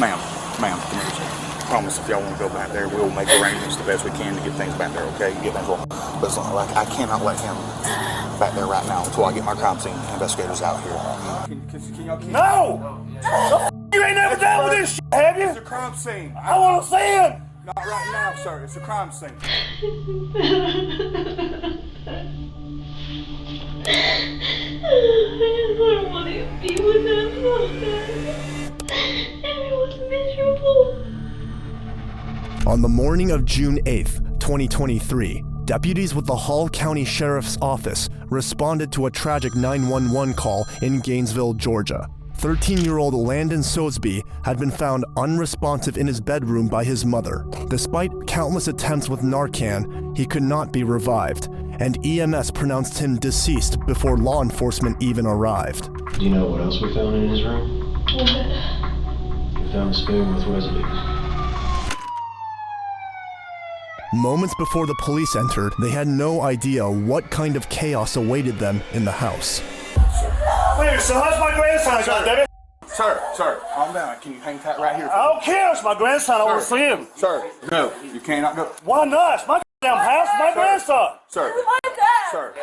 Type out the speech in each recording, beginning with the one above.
Ma'am, come here. Promise if y'all want to go back there, we'll make arrangements the best we can to get things back there, okay? Get things rolling. But it's not like I cannot let him back there right now until I get my crime scene investigators out here. Can y'all keep... No! You ain't never done with this shit, have you? It's a crime scene. I want to see him! Not right now, sir. It's a crime scene. I don't want to be with him so bad. And it was miserable. On the morning of June 8th, 2023, deputies with the Hall County Sheriff's Office responded to a tragic 911 call in Gainesville, Georgia. 13-year-old Landon Sosby had been found unresponsive in his bedroom by his mother. Despite countless attempts with Narcan, he could not be revived, and EMS pronounced him deceased before law enforcement even arrived. Do you know what else we found in his room? What? We found a spoon with residue. Moments before the police entered, they had no idea what kind of chaos awaited them in the house. Here, son, that's my grandson, goddammit. Sir, calm down. Can you hang tight right here? I don't care, it's my grandson, I want to see him. Sir, no, you cannot go. Why not? It's my goddamn house, my grandson. Sir, My dad. sir,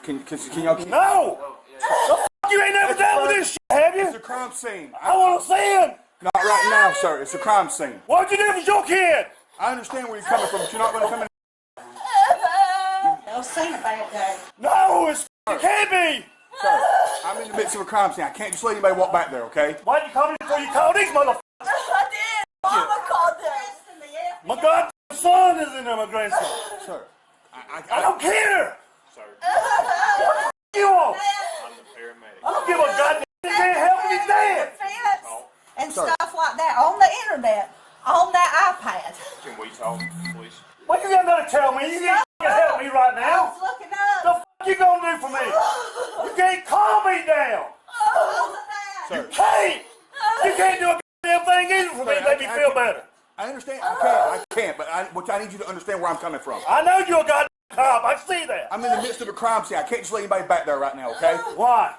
can y'all keep... No! You ain't never done with this shit, have you? It's a crime scene. I want to see him. Not right now, sir. It's a crime scene. What'd you do with your kid? I understand where you're coming from, but you're not going to come in... I've seen a bad day. No, it can't be. Sir, I'm in the midst of a crime scene. I can't just let anybody walk back there, okay? Why'd you call me before you called these motherfuckers? I did. Mama called them. My goddamn son is in there, my grandson. Sir, I don't care. Sir. What the you want? I'm the paramedic. I don't give a goddamn he can't help him, he's dead. And Sir. stuff like that on the internet, on that iPad. Can we talk, please? What you got to tell me? You can't help me right I now. was looking The up. f you gonna do for me? You can't calm me down. Sir. Hey, you can't do a goddamn thing either for me to make me feel better. I understand. I can't, but I need you to understand where I'm coming from. I know you're a goddamn cop. I see that. I'm in the midst of a crime scene. I can't just let anybody back there right now, okay? Why?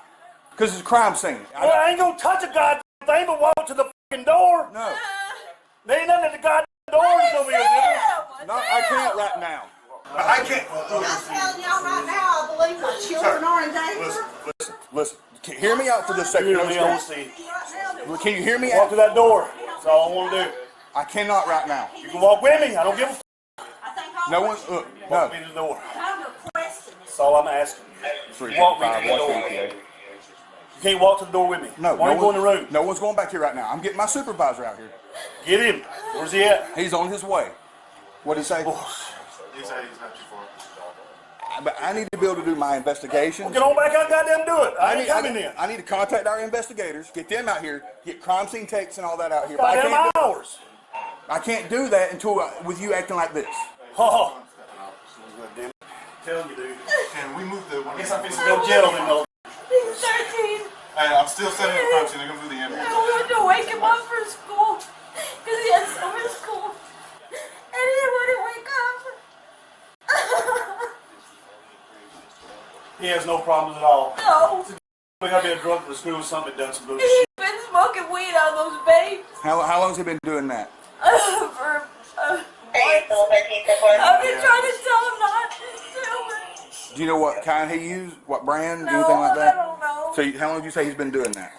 Because it's a crime scene. Well, I ain't gonna touch a goddamn thing but walk to the fucking door. No. There ain't nothing at the goddamn door that's gonna be a difference. No, I can't right now. I can't. I'm telling y'all right now, I believe my children are in danger. Listen. Hear me out for this second. Hear me, I want to see. Can you hear me Walk out? to that door. That's all I want to do. I cannot right now. You can walk with me. I don't give a f. I think all No one's. Walk No. me to the door. kind of question is. That's all I'm asking. Walk me to the door. You can't walk to the door with me. No. Why don't you go in the room? No one's going back here right now. I'm getting my supervisor out here. Get him. Where's he at? He's on his way. What'd he say? He said he's not too far. But I need to be able to do my investigation. Get on back out, goddamn do it. I ain't coming in. I need to contact our investigators, get them out here, get crime scene tapes and all that out here. But Goddamn hours. I can't do that until with you acting like this. Oh. Goddamn. Telling you, dude. Can we move the one? Guess I'm fixing to go jail in though. He's 13. Hey, I'm still setting the crime scene. They're going to do the I ambulance. wanted to wake him up for school because he had summer school. And he wouldn't wake up. He has no problems at all. No. We gotta be a drunk in the school or something that done some bullshit. He's been smoking weed out of those babes How long has he been doing that? for. I've been trying to tell him not to. Do you know what kind he used? What brand? No, anything like I that? don't know. So how long did you say he's been doing that?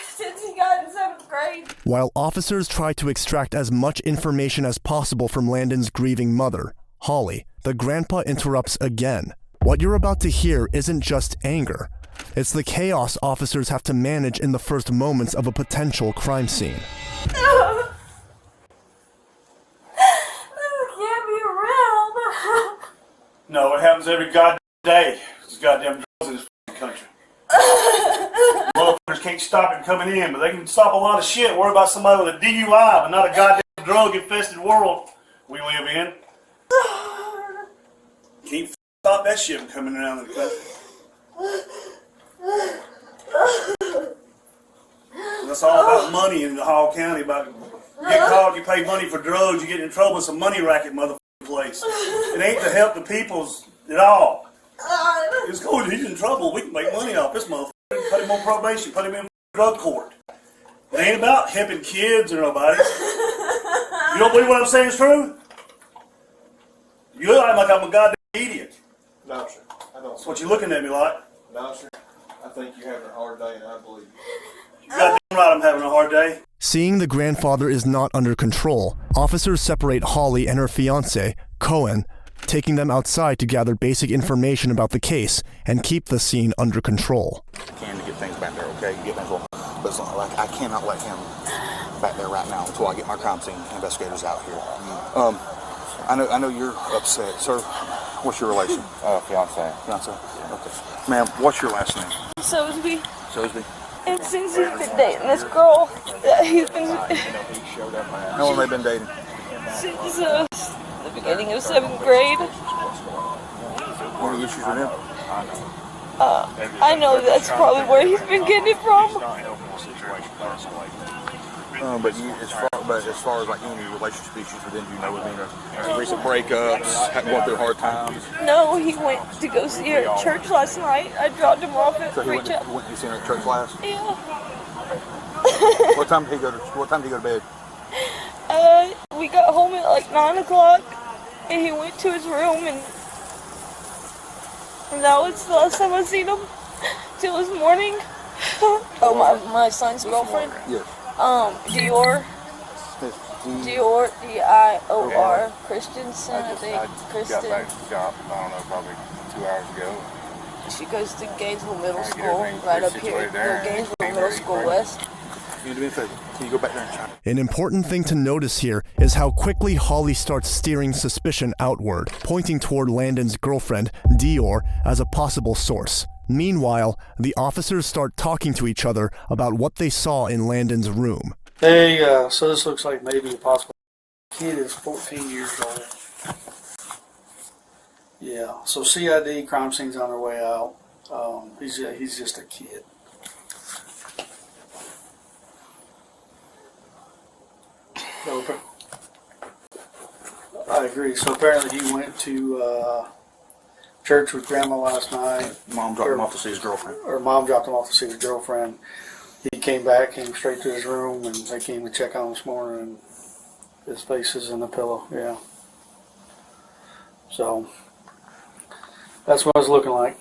Since he got in 7th grade. While officers tried to extract as much information as possible from Landon's grieving mother, Holly, the grandpa interrupts again. What you're about to hear isn't just anger. It's the chaos officers have to manage in the first moments of a potential crime scene. Can't be around. No, it happens every goddamn day. There's goddamn drugs in this country. Motherfuckers can't stop it coming in, but they can stop a lot of shit. Worry about somebody with a DUI, but not a goddamn drug-infested world we live in. Can't stop that shit from coming around the country. That's all about money in the Hall County. About you get caught, you pay money for drugs, you get in trouble. It's a money racket, motherfucking place. It ain't to help the peoples at all. It's cool. He's in trouble. We can make money off this motherfucker. Put him on probation. Put him in drug court. It ain't about helping kids or nobody. You don't believe what I'm saying is true? You look like I'm a goddamn idiot. No, sir. I don't. That's what you're looking at me like. No, sir. I think you're having a hard day, and I believe you. You goddamn right I'm having a hard day. Seeing the grandfather is not under control, officers separate Holly and her fiancé, Cohen, taking them outside to gather basic information about the case and keep the scene under control. Can to get things back there, okay? Get things rolling. But it's not like I cannot let him back there right now until I get my crime scene investigators out here. I know you're upset, sir. What's your relation? Fiance. Fiance? Okay. Ma'am, what's your last name? Sosby. Sosby. And since he's been dating this girl, he's been How long have they been dating? since the beginning of 7th grade. Any issues with him? I know that's probably where he's been getting it from. But as far as like any relationship issues with him, do you know, recent breakups, going through hard times? No, he went to go see her at church last night. I dropped him off at So he free went church. to see her at church last? Yeah. What time did he go to bed? We got home at like 9 o'clock, and he went to his room, and that was the last time I seen him till this morning. Oh, my son's girlfriend. Yes. Dior, D-I-O-R, Christensen, I think. Kristen. Got back to the shop, I don't know, probably 2 hours ago. She goes to Gainesville Middle Trying to get School, everything right up situated here. there. No, Gainesville Middle School West. Can you do me a favor? Can you go back there and try? An important thing to notice here is how quickly Holly starts steering suspicion outward, pointing toward Landon's girlfriend, Dior, as a possible source. Meanwhile, the officers start talking to each other about what they saw in Landon's room. Hey, so this looks like maybe a possible kid is 14 years old. Yeah, so CID, crime scene's on their way out. He's just a kid. So, I agree. So apparently he went to church with grandma last night. Mom dropped him off to see his girlfriend. Or mom dropped him off to see his girlfriend. He came back, came straight to his room, and they came to check on him this morning, and his face is in the pillow, yeah. So, that's what it's looking like.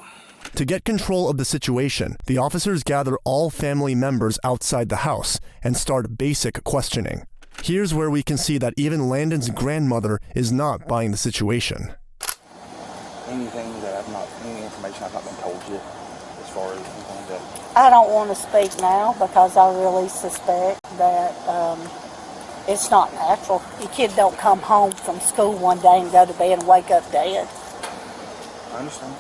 To get control of the situation, the officers gather all family members outside the house and start basic questioning. Here's where we can see that even Landon's grandmother is not buying the situation. Any information I've not been told yet, as far as anything that... I don't want to speak now because I really suspect that it's not natural. Your kid don't come home from school one day and go to bed and wake up dead. I understand.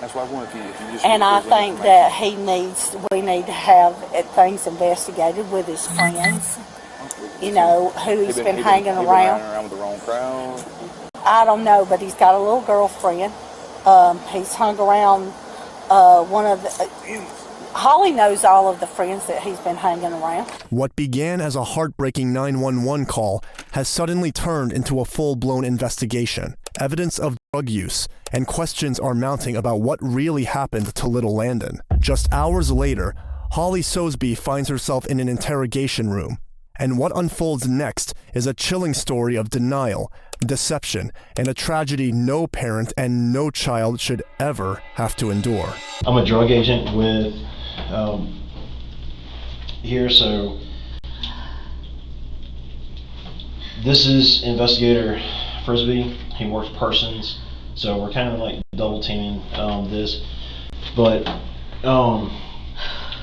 That's why I wanted if you just... And I think that we need to have things investigated with his friends. You know, who he's been hanging around. With the wrong crowd. I don't know, but he's got a little girlfriend. He's hung around one of the... Holly knows all of the friends that he's been hanging around. What began as a heartbreaking 911 call has suddenly turned into a full-blown investigation. Evidence of drug use, and questions are mounting about what really happened to little Landon. Just hours later, Holly Sosby finds herself in an interrogation room. And what unfolds next is a chilling story of denial, deception, and a tragedy no parent and no child should ever have to endure. I'm a drug agent with here, so this is Investigator Frisbee. He works persons, so we're kind of like double teaming this. But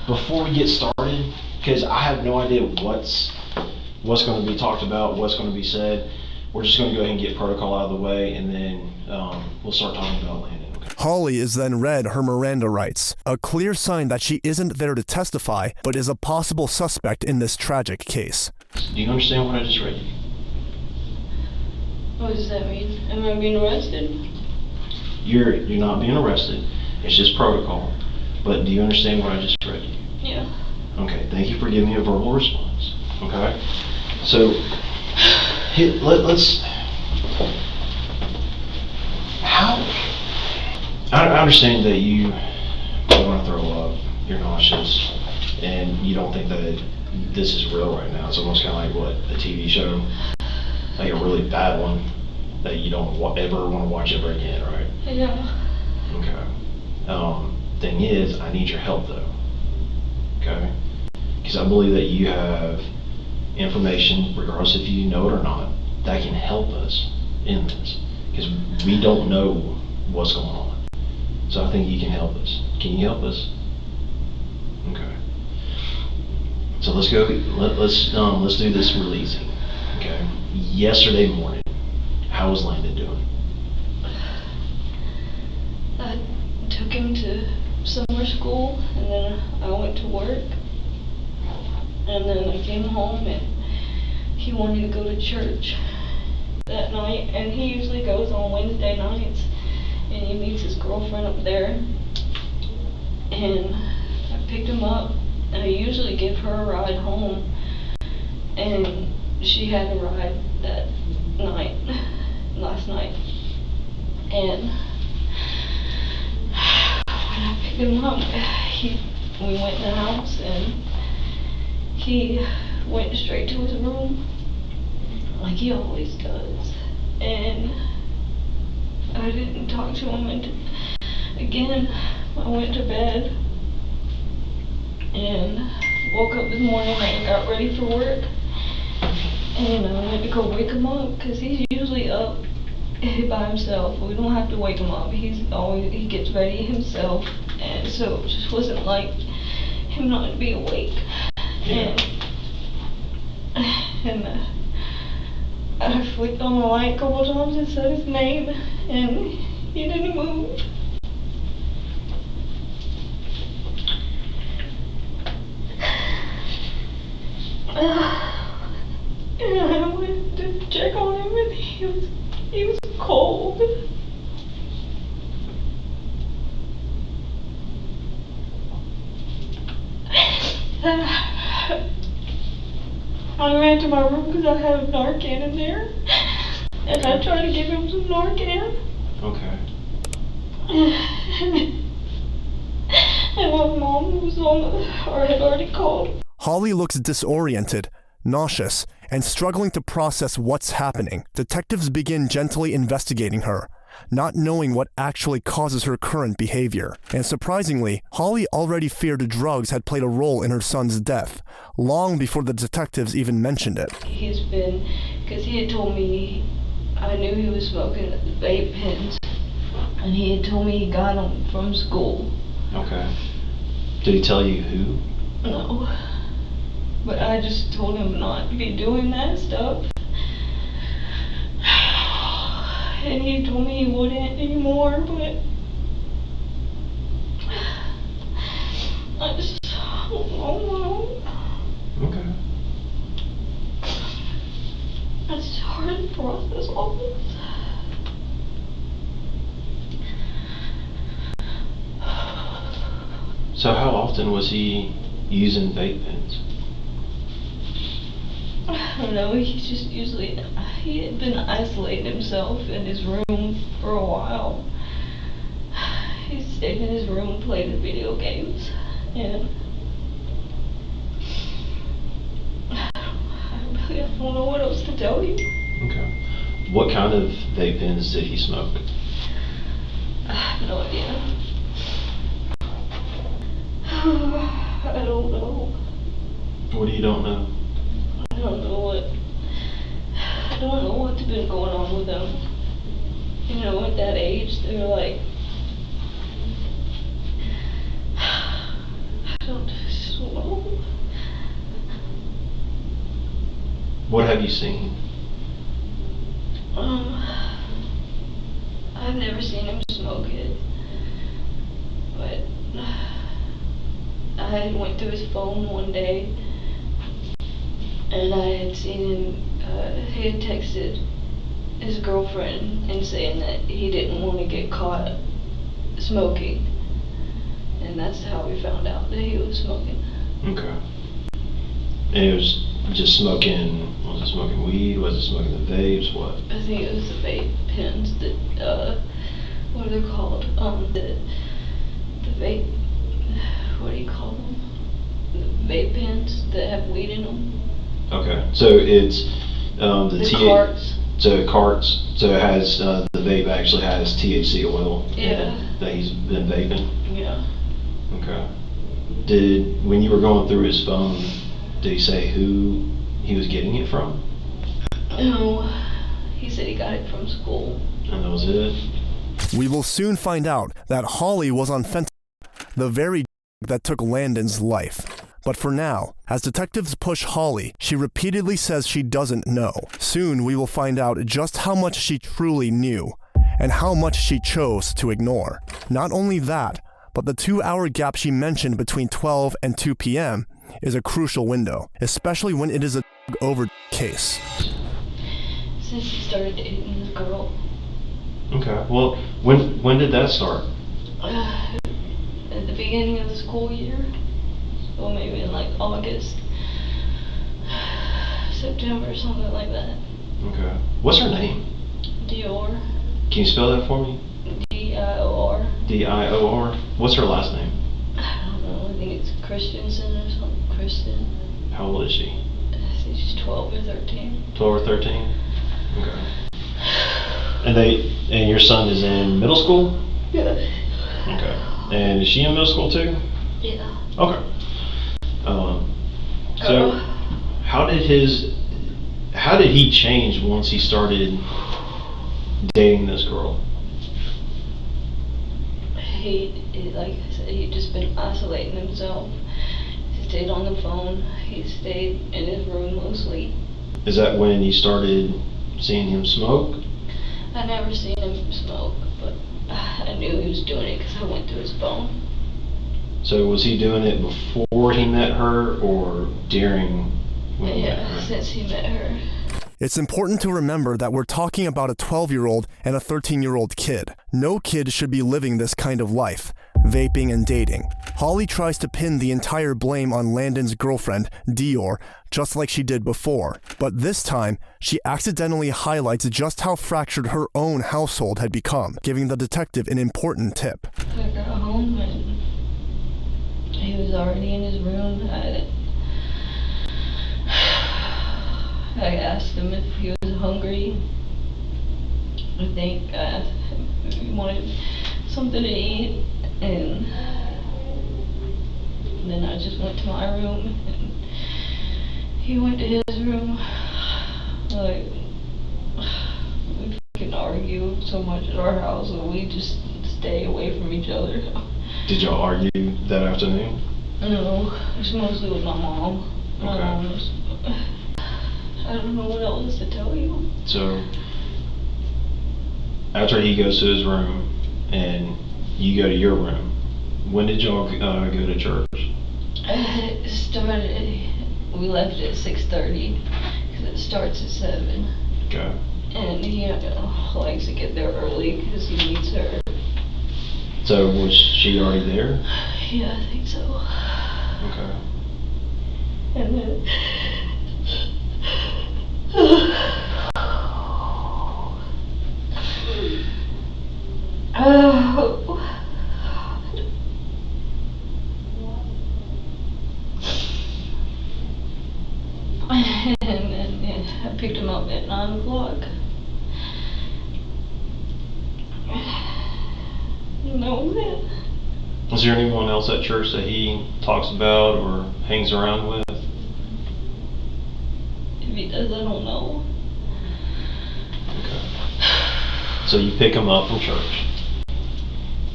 before we get started, because I have no idea what's going to be talked about, what's going to be said, we're just going to go ahead and get protocol out of the way, and then we'll start talking about Landon. Holly is then read her Miranda rights, a clear sign that she isn't there to testify, but is a possible suspect in this tragic case. Do you understand what I just read? What does that mean? Am I being arrested? You're not being arrested. It's just protocol. But do you understand what I just read? Yeah. Okay, thank you for giving me a verbal response. Okay? So, let's... How... I understand that you want to throw up, you're nauseous, and you don't think that this is real right now. It's almost kind of like what, a TV show, like a really bad one that you don't ever want to watch ever again, right? Yeah. Okay. Thing is, I need your help though. Okay? Because I believe that you have information, regardless if you know it or not, that can help us in this. Because we don't know what's going on. So I think you can help us. Can you help us? Okay. So let's go. Let's do this real easy. Okay. Yesterday morning, how was Landon doing? I took him to summer school, and then I went to work, and then I came home, and he wanted to go to church that night, and he usually goes on Wednesday nights, and he meets his girlfriend up there, and I picked him up, and I usually give her a ride home, and she had a ride that night, last night, and when I picked him up, we went in the house, and he went straight to his room, like he always does, and I didn't talk to him again. I went to bed, and woke up this morning and got ready for work, and I went to go wake him up, because he's usually up by himself. We don't have to wake him up. He gets ready himself, and so it just wasn't like him not to be awake. And I flicked on the light a couple times and said his name, and he didn't move. And I went to check on him, and he was cold. I ran to my room because I had a Narcan in there, and I tried to give him some Narcan. Okay. And my mom was had already called. Holly looks disoriented, nauseous, and struggling to process what's happening. Detectives begin gently investigating her, not knowing what actually causes her current behavior. And surprisingly, Holly already feared drugs had played a role in her son's death, long before the detectives even mentioned it. He's been, because he had told me, I knew he was smoking vape pens, and he had told me he got them from school. Okay. Did he tell you who? No. But I just told him not to be doing that stuff. And he told me he wouldn't anymore, but I just don't know. Okay. It's hard to process all this. So how often was he using vape pens? I don't know, he just usually, he had been isolating himself in his room for a while. He stayed in his room and played the video games, and I don't know what else to tell you. Okay. What kind of vape pens did he smoke? I have no idea. I don't know. What do you don't know? I don't know what's been going on with them. You know, at that age, they're like, I don't know. What have you seen? I've never seen him smoke it, but I went through his phone one day, and I had seen him, he had texted his girlfriend and saying that he didn't want to get caught smoking, and that's how we found out that he was smoking. Okay. And it was just smoking, was it smoking weed, was it smoking the vapes, what? I think it was the vape pens that, what are they called? The vape, what do you call them? vape pens that have weed in them. Okay, so it's The carts. So carts. So it has the vape actually has THC oil. Yeah. That he's been vaping. Yeah. Okay. When you were going through his phone, did he say who he was getting it from? No, he said he got it from school. And that was it? We will soon find out that Holly was on fentanyl, the very that took Landon's life. But for now, as detectives push Holly, she repeatedly says she doesn't know. Soon we will find out just how much she truly knew, and how much she chose to ignore. Not only that, but the 2-hour gap she mentioned between 12 and 2 p.m. is a crucial window, especially when it is a overdose case. Since he started dating this girl. Okay. Well, when did that start? At the beginning of the school year. Well, maybe in like August, September, something like that. Okay. What's her name? Dior. Can you spell that for me? D-I-O-R. D-I-O-R. What's her last name? I don't know, I think it's Christensen or something. Kristen. How old is she? I think she's 12 or 13. 12 or 13? Okay. And your son is in middle school? Yeah. Okay. And is she in middle school too? Yeah. Okay. So how did he change once he started dating this girl? Like I said, he'd just been isolating himself. He stayed on the phone. He stayed in his room mostly. Is that when you started seeing him smoke? I never seen him smoke, but I knew he was doing it because I went through his phone. So was he doing it before he met her or during when he met her? Since he met her. It's important to remember that we're talking about a 12-year-old and a 13-year-old kid. No kid should be living this kind of life, vaping and dating. Holly tries to pin the entire blame on Landon's girlfriend, Dior, just like she did before. But this time, she accidentally highlights just how fractured her own household had become, giving the detective an important tip. I got home and he was already in his room. I asked him if he was hungry. I think I asked him if he wanted something to eat, and then I just went to my room, and he went to his room. Like, we fucking argue so much at our house, and we just stay away from each other. Did y'all argue that afternoon? No, it's mostly with my mom. My Okay. mom was, I don't know what else to tell you. So, after he goes to his room and you go to your room, when did y'all go to church? It started, we left at 6:30 because it starts at 7. Okay. And he likes to get there early because he needs her. So, was she already there? Yeah, I think so. Okay. And then I picked him up at 9 o'clock. And that was it. Is there anyone else at church that he talks about or hangs around with? If he does, I don't know. Okay. So you pick him up from church.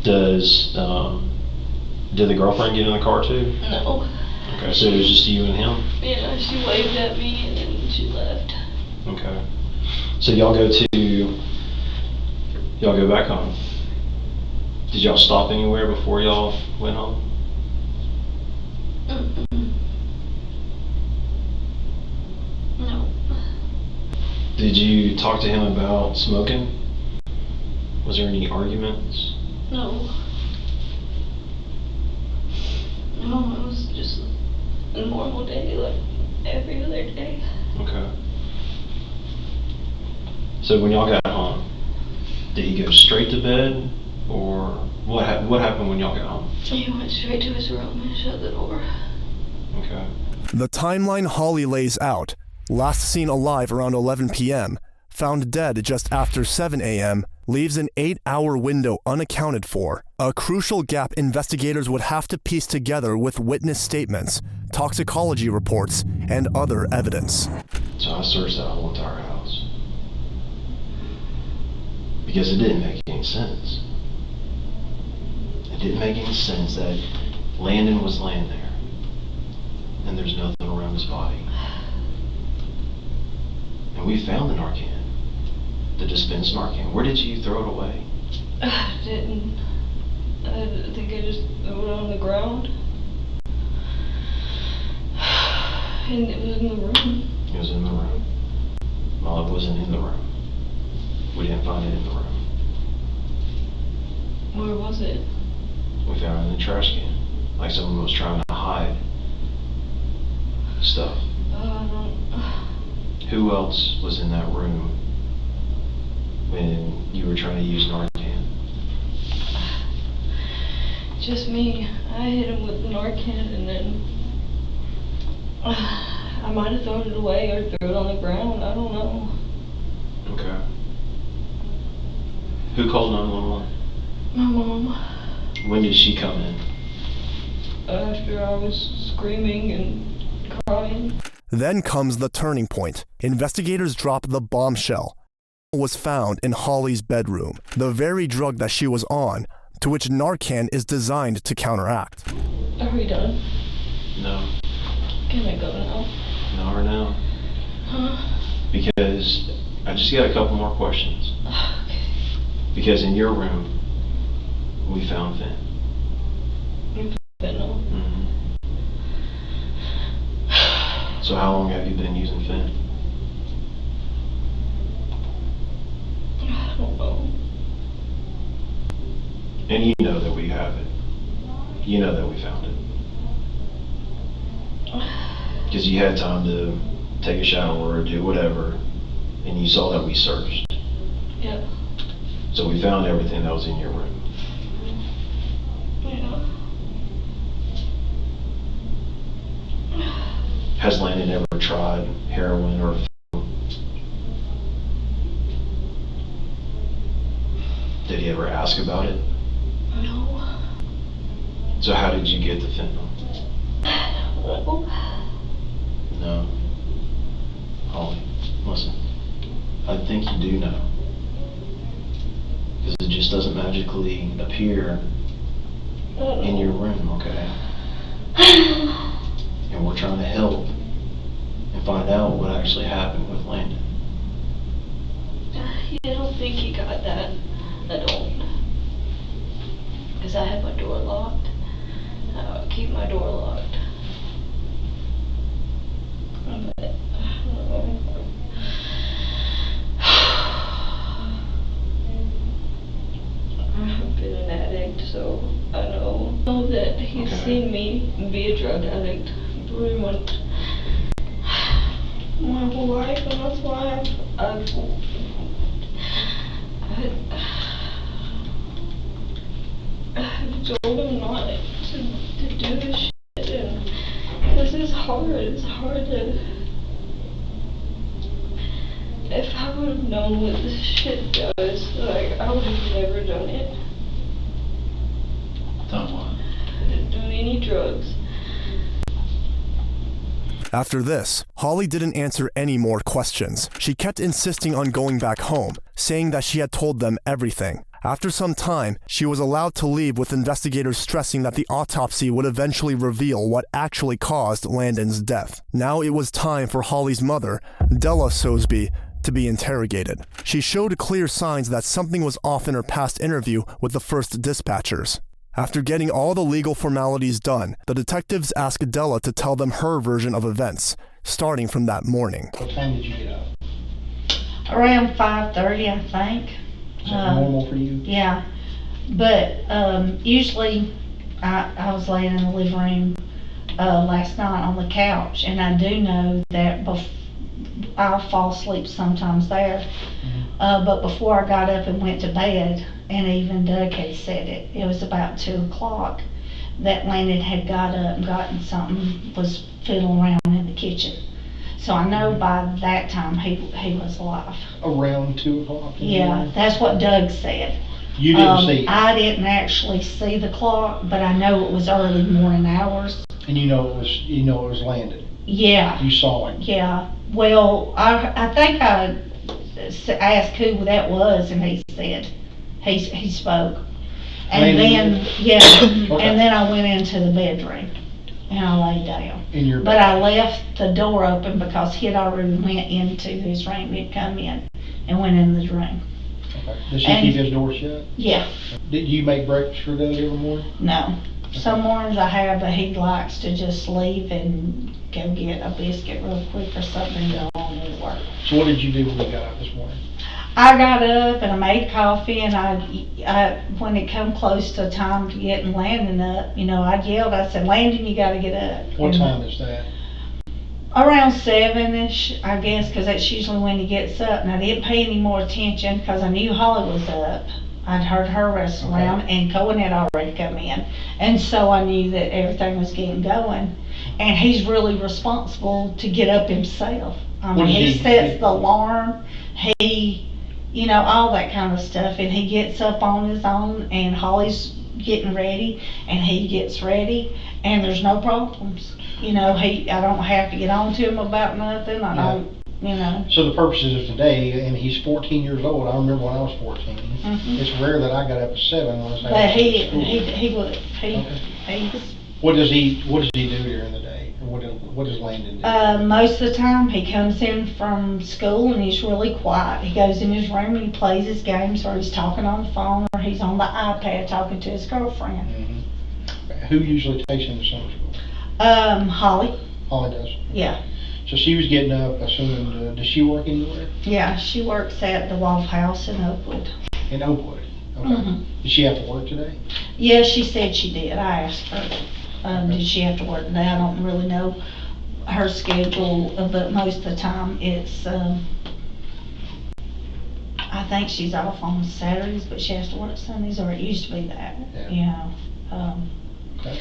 Did the girlfriend get in the car too? No. Okay, so it was just you and him? Yeah, she waved at me and then she left. Okay. So y'all go back home. Did y'all stop anywhere before y'all went home? No. Did you talk to him about smoking? Was there any arguments? No. No, it was just a normal day, like every other day. Okay. So when y'all got home, did he go straight to bed, or what happened when y'all got home? He went straight to his room and shut the door. Okay. The timeline Holly lays out, last seen alive around 11 p.m., found dead just after 7 a.m., leaves an 8-hour window unaccounted for, a crucial gap investigators would have to piece together with witness statements, toxicology reports, and other evidence. So I searched that whole entire house. Because it didn't make any sense. It didn't make any sense that Landon was laying there and there's nothing around his body. And we found the Narcan, the dispensed Narcan. Where did you throw it away? I didn't. I think I just threw it on the ground. And it was in the room. It was in the room. Well, it wasn't in the room. We didn't find it in the room. Where was it? We found it in the trash can. Like someone was trying to hide stuff. Who else was in that room when you were trying to use Narcan? Just me. I hit him with the Narcan and then I might have thrown it away or threw it on the ground. I don't know. Okay. Who called 911? My mom. When did she come in? After I was screaming and crying. Then comes the turning point. Investigators drop the bombshell. Was found in Holly's bedroom, the very drug that she was on, to which Narcan is designed to counteract. Are we done? No. Can I go now? Not right now. Huh? Because I just got a couple more questions. Okay. Because in your room, we found fentanyl. Fentanyl. Mm-hmm. So how long have you been using fentanyl? I don't know. And you know that we have it. You know that we found it. Because you had time to take a shower or do whatever, and you saw that we searched. Yeah. So we found everything that was in your room. Yeah. Has Landon ever tried heroin or did he ever ask about it? No. So how did you get the fentanyl? No. No. Holly, listen. I think you do know. Because it just doesn't magically appear in your room, okay? And we're trying to help and find out what actually happened with Landon. I don't think he got that. I don't. Because I had my door locked. I would keep my door locked. But, I don't know. I've been an addict, so I know that he's seen me be a drug addict pretty much my whole life, and that's why I've told him not to do this shit, and because it's hard to. If I would have known what this shit does, like, I would have never done it. Done what? Didn't do any drugs. After this, Holly didn't answer any more questions. She kept insisting on going back home, saying that she had told them everything. After some time, she was allowed to leave with investigators stressing that the autopsy would eventually reveal what actually caused Landon's death. Now it was time for Holly's mother, Della Sosby, to be interrogated. She showed clear signs that something was off in her past interview with the first dispatchers. After getting all the legal formalities done, the detectives asked Della to tell them her version of events, starting from that morning. What time did you get up? Around 5:30, I think. Is that normal for you? Yeah, but usually I was laying in the living room last night on the couch, and I do know that I'll fall asleep sometimes there. But before I got up and went to bed, and even Doug had said it was about 2 o'clock. that Landon had got up and gotten something, was fiddling around in the kitchen. So I know by that time he was alive. Around 2 o'clock? in the Yeah, morning? that's what Doug said. You didn't see it, I didn't actually see the clock, but I know it was early morning hours. and you know it was Landon. Yeah, You saw him. yeah. Well, I think I asked who that was, and he said, he spoke. And Landon then, yeah, Okay. and then I went into the bedroom and I laid down. In your But bed. I left the door open because he had already went into his room. He'd come in and went in the room. Okay. Does he and- keep his door shut? Yeah, Did you make breakfast for Doug every morning? no. Some mornings I have, but he likes to just leave and go get a biscuit real quick or something and go on to work. So what did you do when you got up this morning? I got up and I made coffee, and I when it come close to time to getting Landon up, I yelled, I said, Landon, you gotta get up. What And time is that? Around 7-ish, I guess, because that's usually when he gets up, and I didn't pay any more attention because I knew Holly was up. I'd heard her wrestle Okay. around, and Cohen had already come in, and so I knew that everything was getting going. And he's really responsible to get up himself. I What mean, does he he- sets the alarm, all that kind of stuff, and he gets up on his own, and Holly's getting ready, and he gets ready, and there's no problems. I don't have to get on to him about nothing. I don't. So the purposes of today, and he's 14 years old. I remember when I was 14. Mhm. It's rare that I got up at 7 unless I But had to he go to school. would. He's What does he do during the day? Or what does Landon do? most of the time he comes in from school and he's really quiet. He goes in his room and he plays his games, or he's talking on the phone, or he's on the iPad talking to his girlfriend. Mhm. Who usually takes him to summer school? Holly. Holly does. Yeah. So she was getting up, assuming, does she work anywhere? Yeah, she works at the Waffle House in Oakwood. In Oakwood. Okay. Mhm. Did she have to work today? Yeah, she said she did. I asked her, did she have to work today? I don't really know her schedule, but most of the time it's, I think she's off on Saturdays, but she has to work Sundays, or it used to be that, Okay.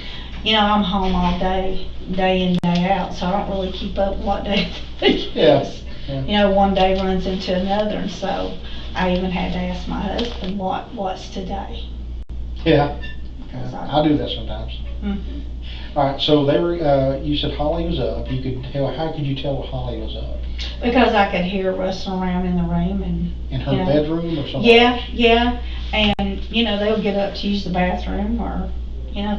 I'm home all day in, day out, so I don't really keep up what day it Yeah. is. Yeah. One day runs into another, and so I even had to ask my husband what's today. Yeah. Because I do that sometimes. Mhm. All right, so they were, you said Holly was up. You could tell, how could you tell Holly was up? Because I could hear her rustling around in the room, and In her Yeah. bedroom or something? yeah, and they'll get up to use the bathroom, or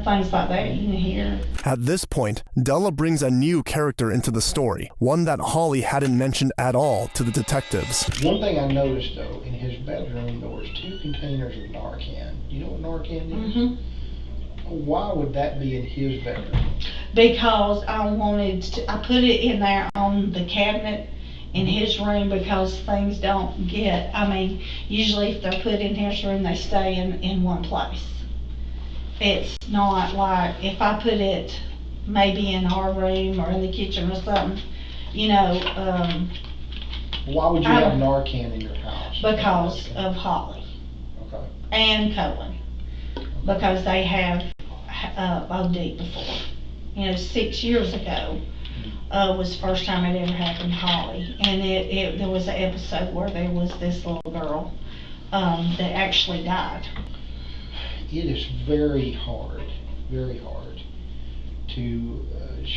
things like that. You can hear. At this point, Della brings a new character into the story, one that Holly hadn't mentioned at all to the detectives. One thing I noticed though, in his bedroom, there was 2 containers of Narcan. You know what Narcan is? Hmm. Why would that be in his bedroom? Because I put it in there on the cabinet in his room, because things don't get. Usually if they're put in his room, they stay in one place. It's not like if I put it maybe in our room or in the kitchen or something, Why would you have Narcan in your house? because of Holly Okay. and Cohen, because they have OD before. 6 years ago was the first time it ever happened to Holly, and there was an episode where there was this little girl that actually died. It is very hard to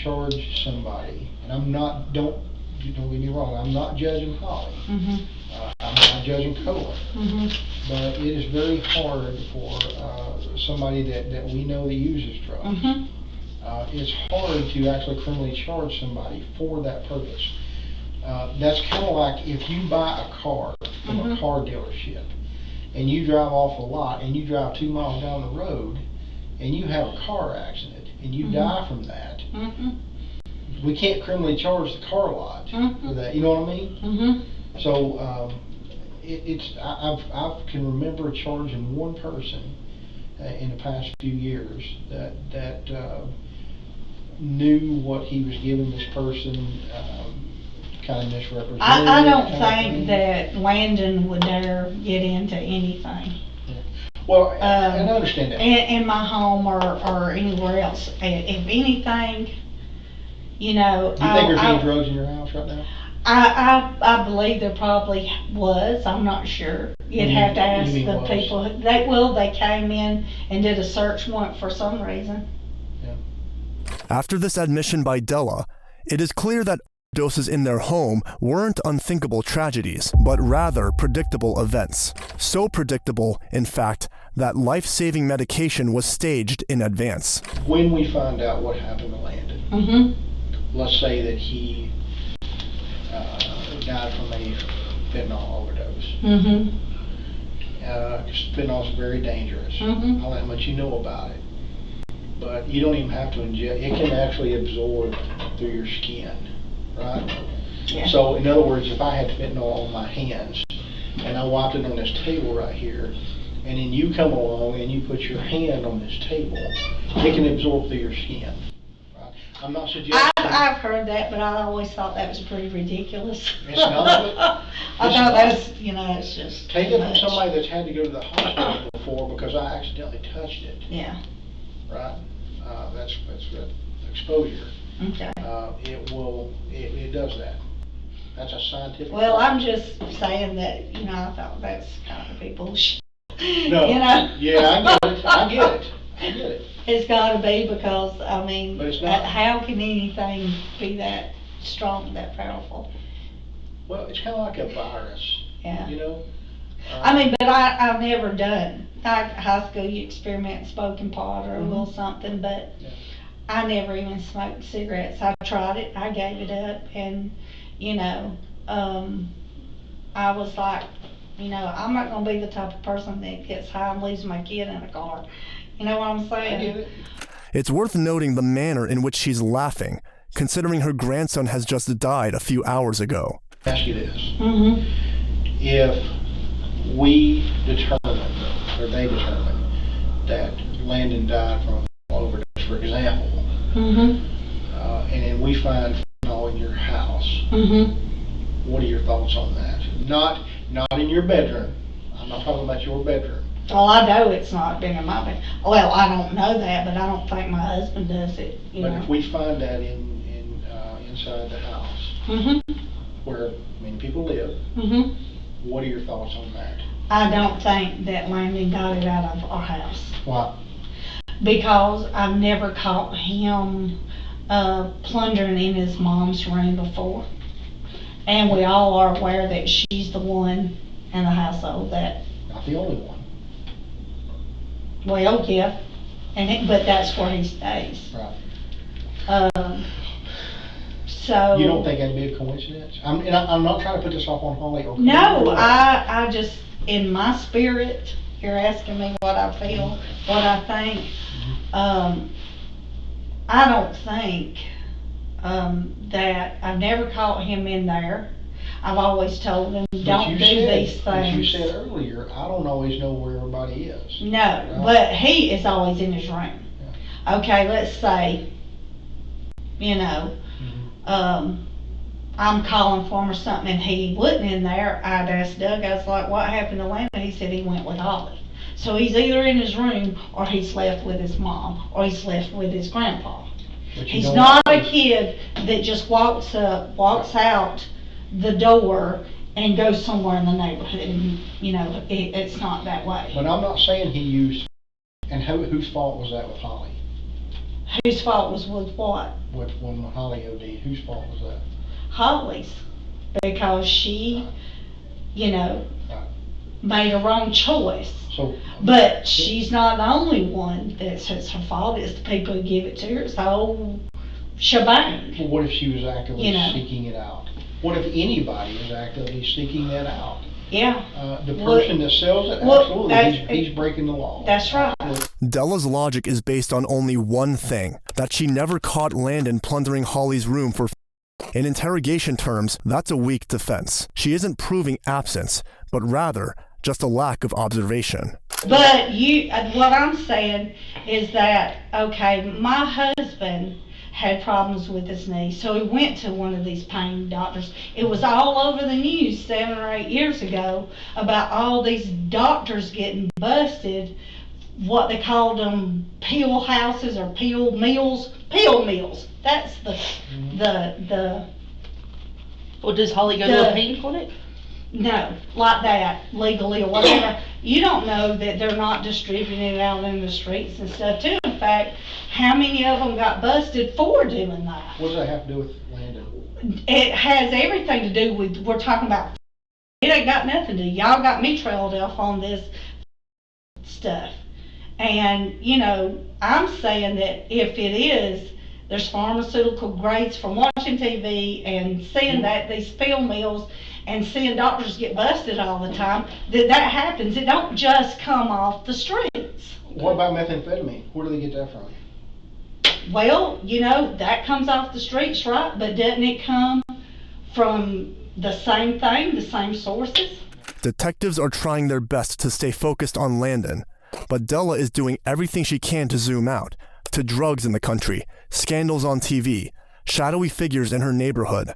charge somebody, and don't get me wrong, I'm not judging Holly. Mhm. I'm not judging Cohen, Mhm. but it is very hard for somebody that we know that uses drugs. Mhm. It's hard to actually criminally charge somebody for that purpose. That's kind of like if you buy a car from a car dealership and you drive off a lot and you drive 2 miles down the road and you have a car accident and you die from that. Mhm. We can't criminally charge the car lot for that. You know what I mean? Mhm. So I can remember charging one person in the past few years that knew what he was giving this person, kind of misrepresented. I don't kind of think thing. that Landon would dare get into anything. Well, and I understand that. in my home or anywhere else. If anything, you know. Do you think there's any drugs in your house right now? I believe there probably was. I'm not sure. You'd have to ask the people. They came in and did a search warrant for some reason. Yeah. After this admission by Della, it is clear that overdoses in their home weren't unthinkable tragedies, but rather predictable events. So predictable, in fact, that life-saving medication was staged in advance. When we find out what happened to Landon, let's say that he died from a fentanyl overdose. Fentanyl is very dangerous. I don't know how much you know about it, but you don't even have to ingest. It can actually absorb through your skin, right? Yeah. So in other words, if I had fentanyl on my hands and I wiped it on this table right here, and then you come along and you put your hand on this table, it can absorb through your skin. Right? I'm not suggesting. I've heard that, but I always thought that was pretty ridiculous. It's not. I thought that's, you know, it's just. Take it from somebody that's had to go to the hospital before because I accidentally touched it. Yeah. Right? That's exposure. Okay. It does that. That's a scientific. Well, I'm just saying that, you know, I thought that's kind of bullshit. No. You know? Yeah, I get it. It's gotta be because, I mean, But it's not. how can anything be that strong, that powerful? Well, it's kind of like a virus. Yeah. You know? I mean, but I've never done, like high school, you experiment smoking pot or a little something, but Yeah. I never even smoked cigarettes. I tried it, I gave it up, and, you know, I was like, you know, I'm not gonna be the type of person that gets high and leaves my kid in a car. You know what I'm saying? I get it. It's worth noting the manner in which she's laughing, considering her grandson has just died a few hours ago. Ask you this. If we determine, or they determine, that Landon died from overdose, for example, and then we find fentanyl in your house, what are your thoughts on that? Not in your bedroom. I'm not talking about your bedroom. Well, I know it's not been in my bed. Well, I don't know that, but I don't think my husband does it, you But know. if we find that inside the house, where many people live, what are your thoughts on that? I don't think that Landon got it out of our house. Why? Because I've never caught him plundering in his mom's room before. And we all are aware that she's the one in the household that, Not the only one. well, yeah, but that's where he stays. Right. So. You don't think that'd be a coincidence? I'm not trying to put this off on Holly. Or No, I just, in my spirit, you're asking me what I feel, what I think. I don't think that I've never caught him in there. I've always told him, don't do these things. As you said earlier, I don't always know where everybody is. No, right? but he is always in his room. Yeah. Okay, let's say, you know, I'm calling for him or something and he wasn't in there. I'd ask Doug, I was like, what happened to Landon? He said he went with Holly. So he's either in his room or he's left with his mom or he's left with his grandpa. He's not a kid that just walks out the door and goes somewhere in the neighborhood, and, you know, it's not that way. But I'm not saying he used, and whose fault was that with Holly? Whose fault was with what? When Holly OD'd, whose fault was that? Holly's, because she, you know, Right. made a wrong choice. So, But she's not the only one that's her fault. It's the people who give it to her. It's the whole shebang. well, what if she was actively You know. seeking it out? What if anybody is actively seeking that out? Yeah, The Well, person that sells it, well, absolutely, he's breaking the law. that's right. Della's logic is based on only one thing, that she never caught Landon plundering Holly's room for in interrogation terms, that's a weak defense. She isn't proving absence, but rather just a lack of observation. But what I'm saying is that, okay, my husband had problems with his knee. So he went to one of these pain doctors. It was all over the news 7 or 8 years ago about all these doctors getting busted, what they called them, pill houses or pill mills. That's the Well, does Holly go to a pain clinic? no, like that, legally or whatever. You don't know that they're not distributing it out in the streets and stuff too. In fact, how many of them got busted for doing that? What does that have to do with Landon? It has everything to do with, we're talking about, it ain't got nothing to do. Y'all got me trailed off on this stuff. And, you know, I'm saying that if it is, there's pharmaceutical grades from watching TV and seeing that these pill mills and seeing doctors get busted all the time, that happens. It don't just come off the streets. What about methamphetamine? Where do they get that from? Well, you know, that comes off the streets, right? But doesn't it come from the same thing, the same sources? Detectives are trying their best to stay focused on Landon, but Della is doing everything she can to zoom out, to drugs in the country, scandals on TV, shadowy figures in her neighborhood.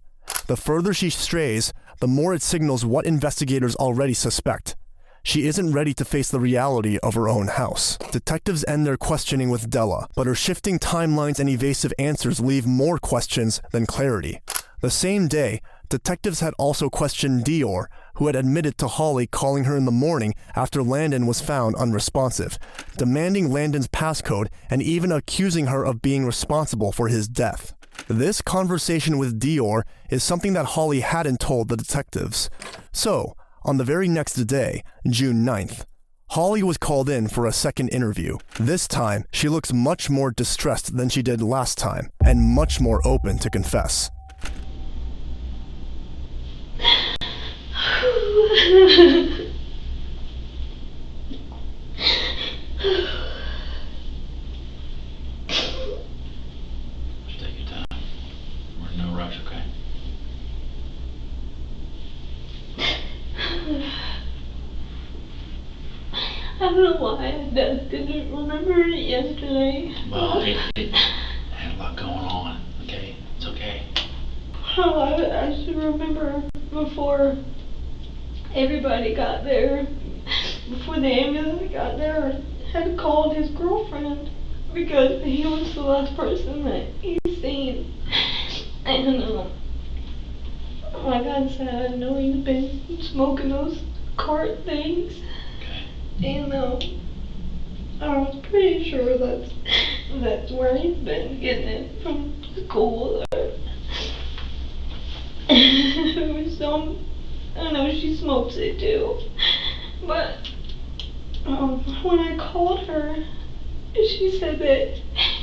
The further she strays, the more it signals what investigators already suspect. She isn't ready to face the reality of her own house. Detectives end their questioning with Della, but her shifting timelines and evasive answers leave more questions than clarity. The same day, detectives had also questioned Dior, who had admitted to Holly calling her in the morning after Landon was found unresponsive, demanding Landon's passcode and even accusing her of being responsible for his death. This conversation with Dior is something that Holly hadn't told the detectives. So, on the very next day, June 9th, Holly was called in for a second interview. This time, she looks much more distressed than she did last time, and much more open to confess. Just take your time. We're in no rush, okay? I don't know why I didn't remember it yesterday. Well, it had a lot going on, okay? It's okay. Oh, I should remember before everybody got there, before the ambulance got there, had called his girlfriend because he was the last person that he seen. And like I said, I know he's been smoking those cart things. And I was pretty sure that's where he's been getting it from school. I know she smokes it too, but when I called her, she said that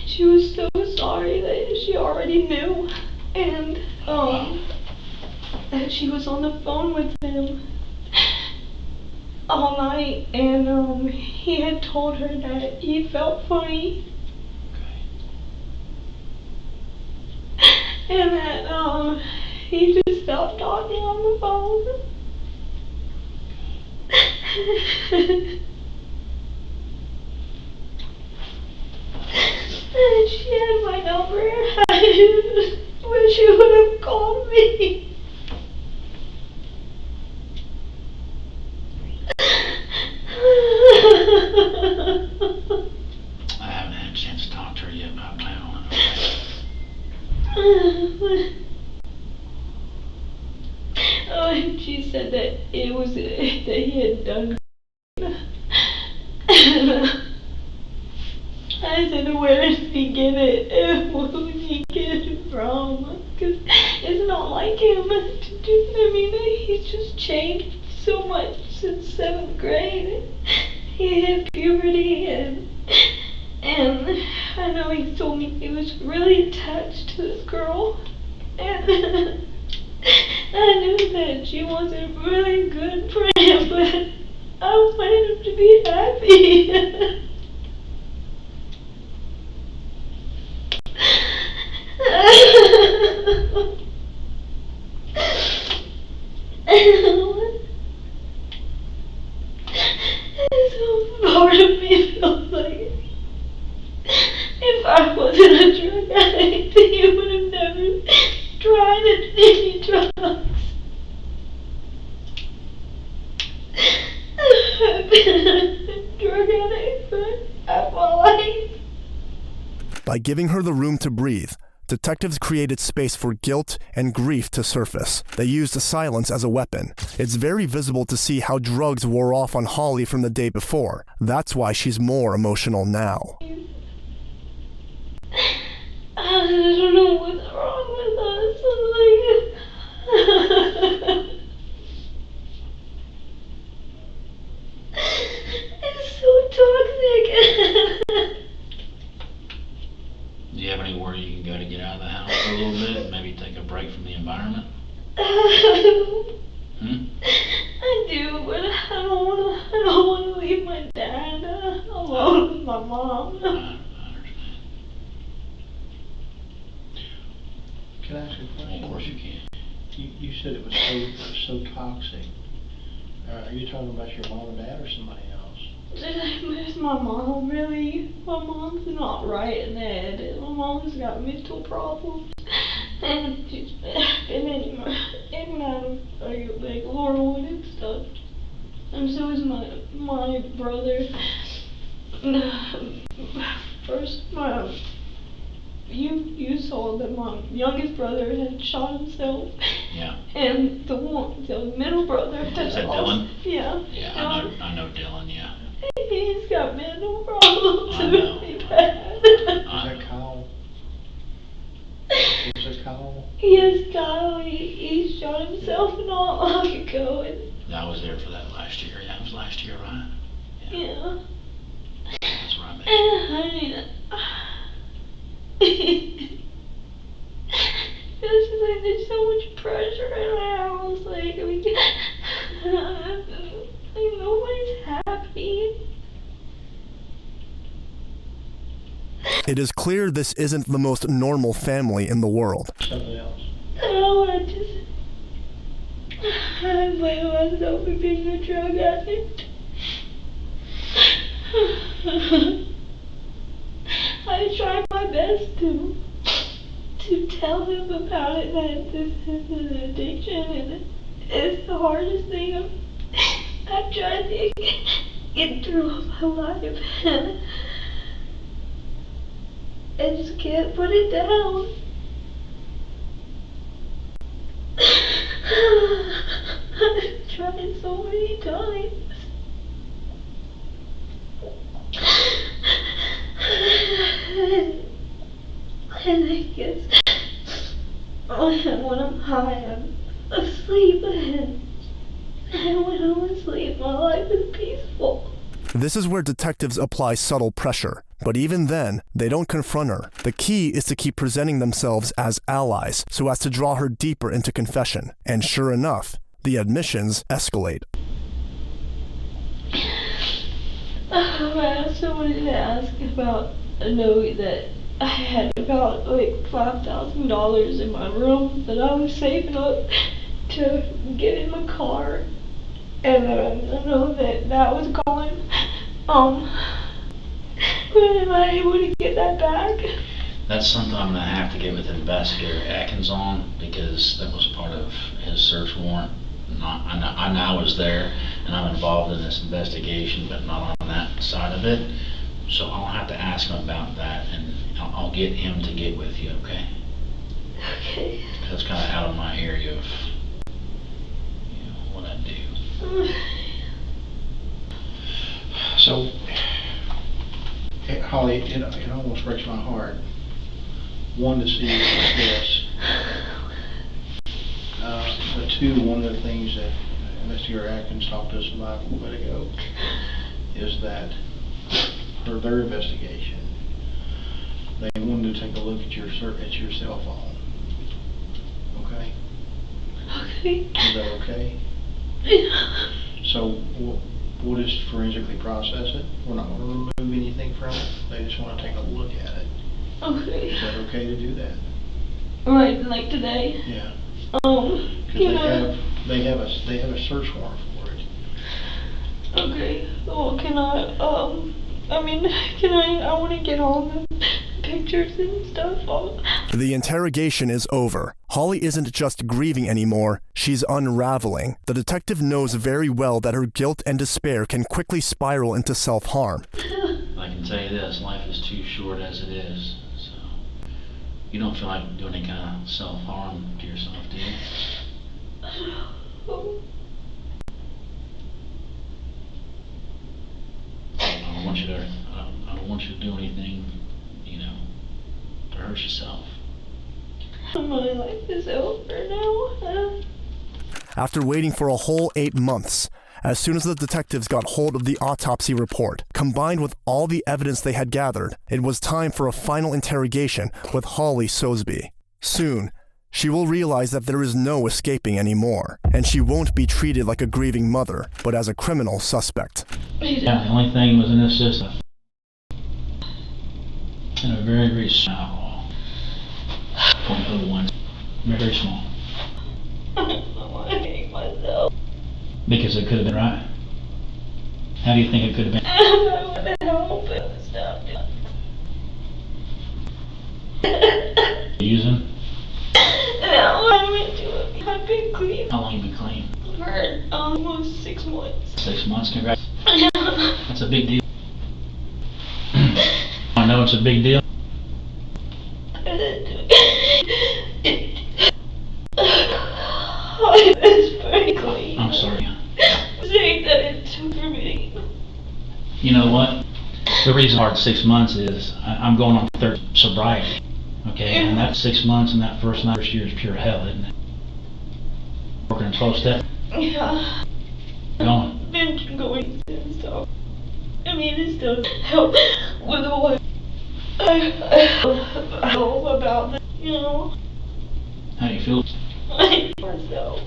she was so sorry that she already knew, and that she was on the phone with him all night, and he had told her that he felt funny, and that he just stopped talking on the phone. And she had my number. I wish she would have called me. I haven't had a chance to talk to her yet, but I plan on it. Oh, and she said that it was that he had done. I said, where did he get it? Where did he get it from? Because it's not like him to do. I mean, he's just changed so much since 7th grade. He had puberty, and I know he told me he was really attached to this girl, and I knew that she wasn't really good for him, but I wanted him to be happy. So part of me feels like if I wasn't a drug addict, been a drug addict for half my life. By giving her the room to breathe, detectives created space for guilt and grief to surface. They used silence as a weapon. It's very visible to see how drugs wore off on Holly from the day before. That's why she's more emotional now. I don't know what's wrong with us. It's so toxic. Do you have anywhere you can go to get out of the house for a little bit? Maybe take a break from the environment? I do, but I don't want to leave my dad alone with my mom. I understand. Can I ask you a question? Of course you can. You said it was so toxic. Are you talking about your mom and dad or somebody else? It's my mom, really. My mom's not right in the head. My mom's got mental problems. And she's been in and out of like Laurelwood and stuff. And so is my brother. First, you saw that my youngest brother had shot himself. Yeah. And the middle brother had Is that Dylan? Yeah. Yeah, I know Dylan, yeah. He's got mental problems I know. really bad. Is that Kyle? Is that Kyle? Yes, Kyle, he shot himself not long ago. And I was there for that last year. Yeah, it was last year, right? yeah. That's right, man. I mean, it's just like there's so much pressure in my house. Like, nobody's happy. It is clear this isn't the most normal family in the world. Something else. I blame myself for being a drug addict. I tried my best to tell him about it, that this is an addiction, and it's the hardest thing I've tried to get through all my life. I just can't put it down. I've tried so many times. And I guess when I'm high, I'm asleep, and when I'm asleep, my life is peaceful. This is where detectives apply subtle pressure. But even then, they don't confront her. The key is to keep presenting themselves as allies so as to draw her deeper into confession. And sure enough, the admissions escalate. I also wanted to ask about a note that I had about like $5,000 in my room that I was saving up to get in my car, and I know that was gone. But am I able to get that back? That's something I'm gonna have to get with Investigator Atkins on, because that was part of his search warrant. I know I was there and I'm involved in this investigation, but not on that side of it. So I'll have to ask him about that, and I'll get him to get with you, okay? Okay. That's kind of out of my area of what I do. So, Holly, it almost breaks my heart. One, to see you like this. But two, one of the things that Investigator Atkins talked to us about a little bit ago is that for their investigation, they wanted to take a look at your cell phone. Okay? Okay. Is that okay? So we'll just forensically process it. We're not going to remove anything from it. They just want to take a look at it. Okay. Is that okay to do that? Right, like today? Yeah. Because they have a search warrant for it. Okay. Well, I want to get all the pictures and stuff. The interrogation is over. Holly isn't just grieving anymore, she's unraveling. The detective knows very well that her guilt and despair can quickly spiral into self-harm. I can tell you this, life is too short as it is. So you don't feel like doing any kind of self-harm to yourself, do you? I don't want you to do anything, to hurt yourself. My life is over now. After waiting for a whole 8 months, as soon as the detectives got hold of the autopsy report, combined with all the evidence they had gathered, it was time for a final interrogation with Holly Soseby. Soon, she will realize that there is no escaping anymore, and she won't be treated like a grieving mother, but as a criminal suspect. Yeah, the only thing was in this system. And a very, very small alcohol. 0.01. Very small. I hate myself. Because it could have been right. How do you think it could have been? I want to help it. Stop it. Using? No, I went to it. I've been clean. How long have you been clean? For almost 6 months. 6 months, congrats. That's a big deal. I know it's a big deal. It's very clean. I'm sorry. Saying that it took for me. You know what? The reason hard 6 months is I'm going on third sobriety. Okay, and that 6 months and that first year is pure hell, isn't it? Working in 12 step. Yeah. Going. Been going since so. I mean, it still help with what I hope about it, How do you feel? Myself.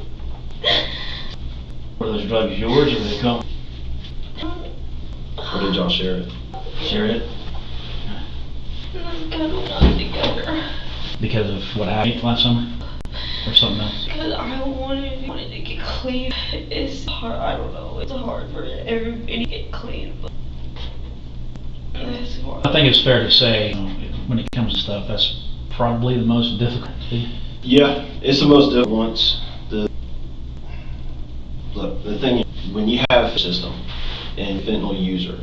Were those drugs yours or did they come? Or did y'all share it? Share it? Let's kind of not together. Because of what happened last summer? Or something else? Because I wanted to get clean. It's hard, I don't know, it's hard for everybody to get clean, but that's hard. I think it's fair to say, when it comes to stuff, that's probably the most difficult. Yeah, it's the most difficult ones. Look, the thing is, when you have a system and fentanyl user,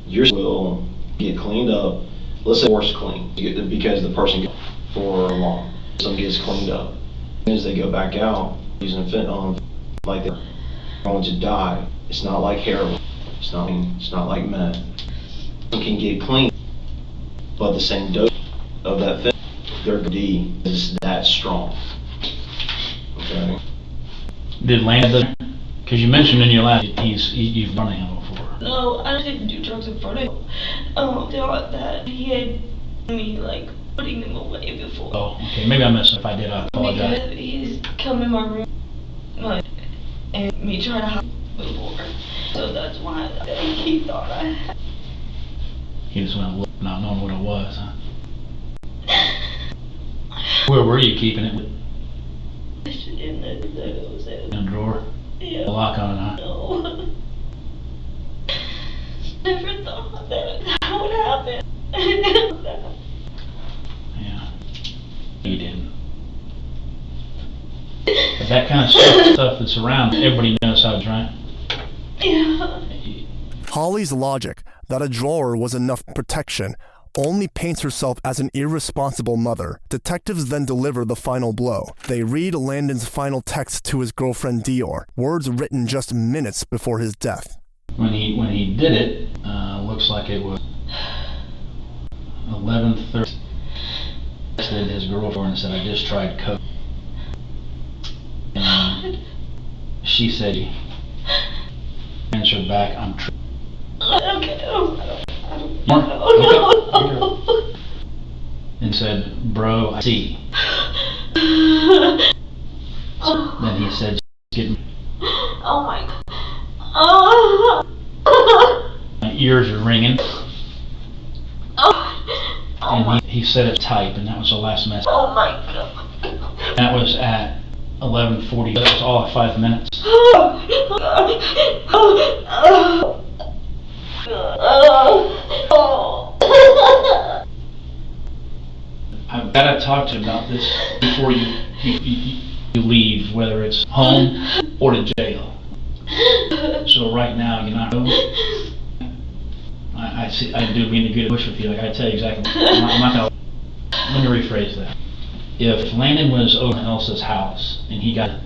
yours will get cleaned up, let's say forced clean, because the person goes for long. Some gets cleaned up. As soon as they go back out using fentanyl, like they're going to die. It's not like heroin. It's not like meth. Some can get clean, but the same dose of that fentanyl, their D is that strong. Okay. Did Landon, because you mentioned in your last, you've run him before. No, I didn't do drugs in front of him. They thought that he had me, like, putting them away before. Oh, okay, maybe I missed it. If I did, I apologize. Because he's come in my room, and me trying to hide before. So that's why he thought I had. He just went not knowing what it was, huh? Where were you keeping it? In the In a drawer? Yeah. A lock on it, huh? No. Never thought that would happen. Yeah. You didn't. But that kind of stuff that's around, everybody knows how it's right. Yeah. Holly's logic that a drawer was enough protection only paints herself as an irresponsible mother. Detectives then deliver the final blow. They read Landon's final text to his girlfriend Dior, words written just minutes before his death. When he did it, looks like it was 11:30. Texted his girlfriend and said, "I just tried coke." And she said, answered back, "I'm true." Okay. No. And said, "Bro, I see." Then he said, "Get me." Oh my God. Oh. My ears are ringing. Oh. And he said it type, and that was the last message. Oh my God. That was at 11:40. That was all at 5 minutes. I've got to talk to you about this before you leave, whether it's home or to jail. So right now, you're not. I see. I do mean to get a push with you. Like I tell you exactly. I'm not gonna. Let me rephrase that. If Landon was over Elsa's house and he got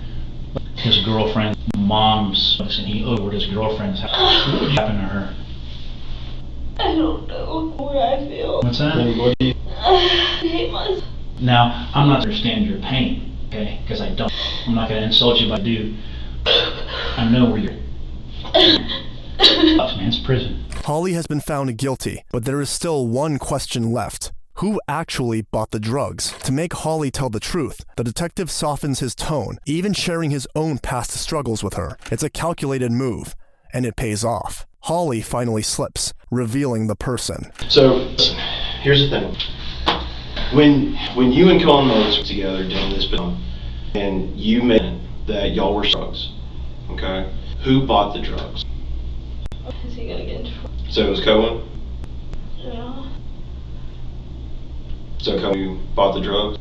his girlfriend's mom's and he over his girlfriend's house, what would happen to her? I don't know where I feel. What's that? I hate myself. Now, I'm not understand your pain, okay? Because I don't. I'm not going to insult you, but I do. I know where you're. Man, it's prison. Holly has been found guilty, but there is still one question left. Who actually bought the drugs? To make Holly tell the truth, the detective softens his tone, even sharing his own past struggles with her. It's a calculated move, and it pays off. Holly finally slips, revealing the person. So, listen, here's the thing. When you and Colin was together doing this film, and you made that y'all were drugs, okay? Who bought the drugs? Is he gonna get in trouble? So it was Cohen? Yeah. So Cohen bought the drugs?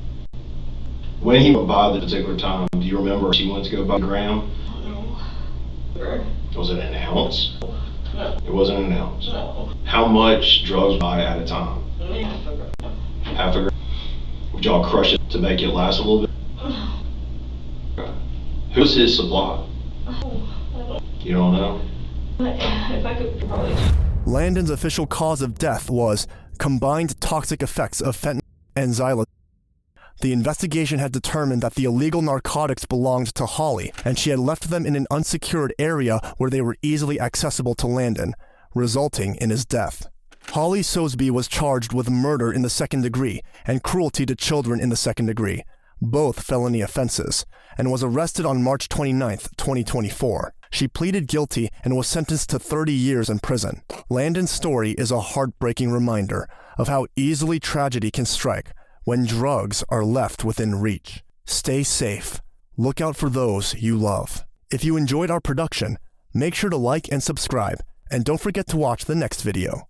When he went by the particular time, do you remember he went to go buy a gram? No. Was it an ounce? No. It wasn't an ounce? No. How much drugs buy at a time? Half a gram. Half a gram? Would y'all crush it to make it last a little bit? No. Okay. Who's his supply? Oh, I don't. You don't know? If I could probably. Landon's official cause of death was combined toxic effects of fentanyl and xylitol. The investigation had determined that the illegal narcotics belonged to Holly, and she had left them in an unsecured area where they were easily accessible to Landon, resulting in his death. Holly Soseby was charged with murder in the second degree and cruelty to children in the second degree, both felony offenses, and was arrested on March 29, 2024. She pleaded guilty and was sentenced to 30 years in prison. Landon's story is a heartbreaking reminder of how easily tragedy can strike when drugs are left within reach. Stay safe. Look out for those you love. If you enjoyed our production, make sure to like and subscribe, and don't forget to watch the next video.